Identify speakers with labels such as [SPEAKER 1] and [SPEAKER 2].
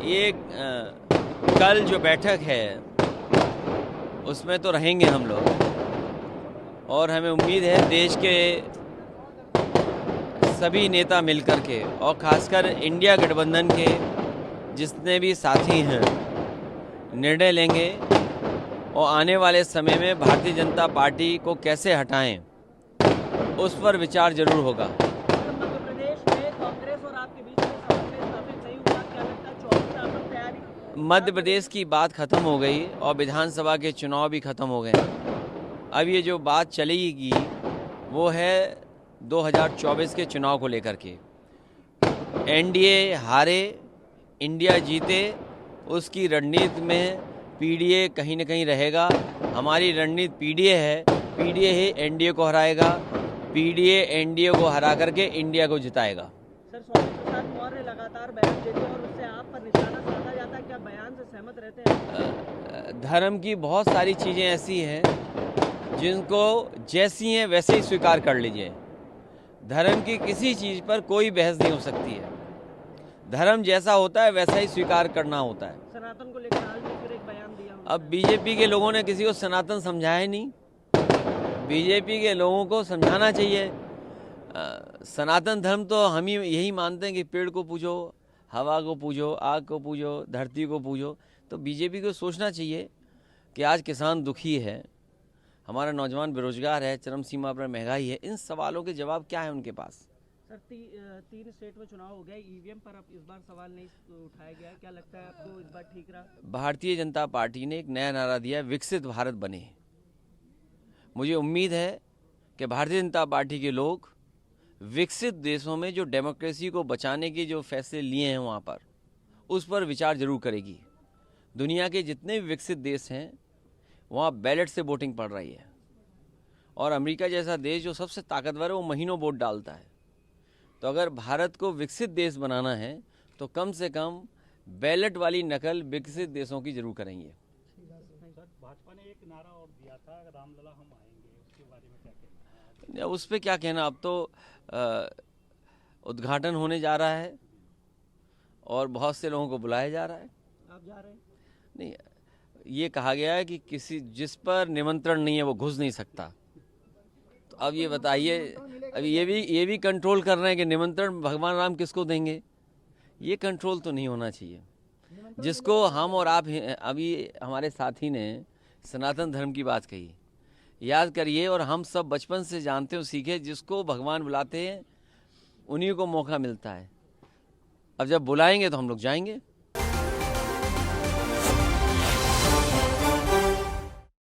[SPEAKER 1] ये कल जो बैठक है उसमें तो रहेंगे हम लोग, और हमें उम्मीद है देश के सभी नेता मिलकर के और खासकर इंडिया गठबंधन के जितने भी साथी हैं निर्णय लेंगे और आने वाले समय में भारतीय जनता पार्टी को कैसे हटाएं उस पर विचार जरूर होगा।
[SPEAKER 2] मध्य प्रदेश में कांग्रेस और आपके बीच में समन्वय स्थापित नहीं हुआ, क्या लगता है 24 में आप लोग तैयारी?
[SPEAKER 1] मध्य प्रदेश की बात खत्म हो गई और विधानसभा के चुनाव भी खत्म हो गए। अब ये जो बात चलेगी वो है 2024 के चुनाव को लेकर के। एनडीए हारे, इंडिया जीते, उसकी रणनीति में पीडीए कहीं न कहीं रहेगा। हमारी रणनीति पीडीए है, पीडीए ही एनडीए को हराएगा, पीडीए एनडीए को हरा करके इंडिया को जिताएगा।
[SPEAKER 2] सर, स्वामी प्रसाद मौर्य लगातार बयान देते हैं और उससे आप पर निशाना साधा जाता है, क्या बयान से सहमत रहते हैं?
[SPEAKER 1] धर्म की बहुत सारी चीज़ें ऐसी हैं जिनको जैसी हैं वैसे ही स्वीकार कर लीजिए। धर्म की किसी चीज़ पर कोई बहस नहीं हो सकती है। धर्म जैसा होता है वैसा ही स्वीकार करना होता है।
[SPEAKER 2] सनातन को लेकर हाल में फिर एक बयान दिया उन्होंने।
[SPEAKER 1] अब बीजेपी के लोगों ने किसी को सनातन समझाया ही नहीं। बीजेपी के लोगों को समझाना चाहिए। सनातन धर्म तो हम ही यही मानते हैं कि पेड़ को पूजो, हवा को पूजो, आग को पूजो, धरती को पूजो। तो बीजेपी को सोचना चाहिए कि आज किसान दुखी है, हमारा नौजवान बेरोजगार है, चरम सीमा पर महंगाई है। इन सवालों के जवाब क्या है उनके पास?
[SPEAKER 2] सर, 3 स्टेट में चुनाव हो गया, ईवीएम पर अब इस बार सवाल नहीं उठाया गया, क्या लगता है आपको इस बार ठीक रहा?
[SPEAKER 1] भारतीय जनता पार्टी ने एक नया नारा दिया, विकसित भारत बने। मुझे उम्मीद है कि भारतीय जनता पार्टी के लोग विकसित देशों में जो डेमोक्रेसी को बचाने के जो फैसले लिए हैं वहाँ पर उस पर विचार जरूर करेगी। दुनिया के जितने भी विकसित देश हैं वहाँ बैलेट से वोटिंग पड़ रही है, और अमेरिका जैसा देश जो सबसे ताकतवर है वो महीनों वोट डालता है। तो अगर भारत को विकसित देश बनाना है तो कम से कम बैलेट वाली नकल विकसित देशों की जरूर करेंगे।
[SPEAKER 3] सर, भाजपा ने एक नारा और दिया था, रामलला हम आएंगे, उसके बारे में क्या कहना है?
[SPEAKER 1] उस पर क्या कहना, अब तो उद्घाटन होने जा रहा है और बहुत से लोगों को बुलाया जा रहा है।
[SPEAKER 2] आप जा रहे हैं?
[SPEAKER 1] नहीं, ये कहा गया है कि किसी जिस पर निमंत्रण नहीं है वो घुस नहीं सकता। तो अब ये बताइए, अब ये भी कंट्रोल कर रहे हैं कि निमंत्रण भगवान राम किसको देंगे। ये कंट्रोल तो नहीं होना चाहिए। जिसको हम और आप अभी हमारे साथी ने सनातन धर्म की बात कही, याद करिए, और हम सब बचपन से जानते हो, सीखे, जिसको भगवान बुलाते हैं उन्हीं को मौका मिलता है। अब जब बुलाएंगे तो हम लोग जाएंगे।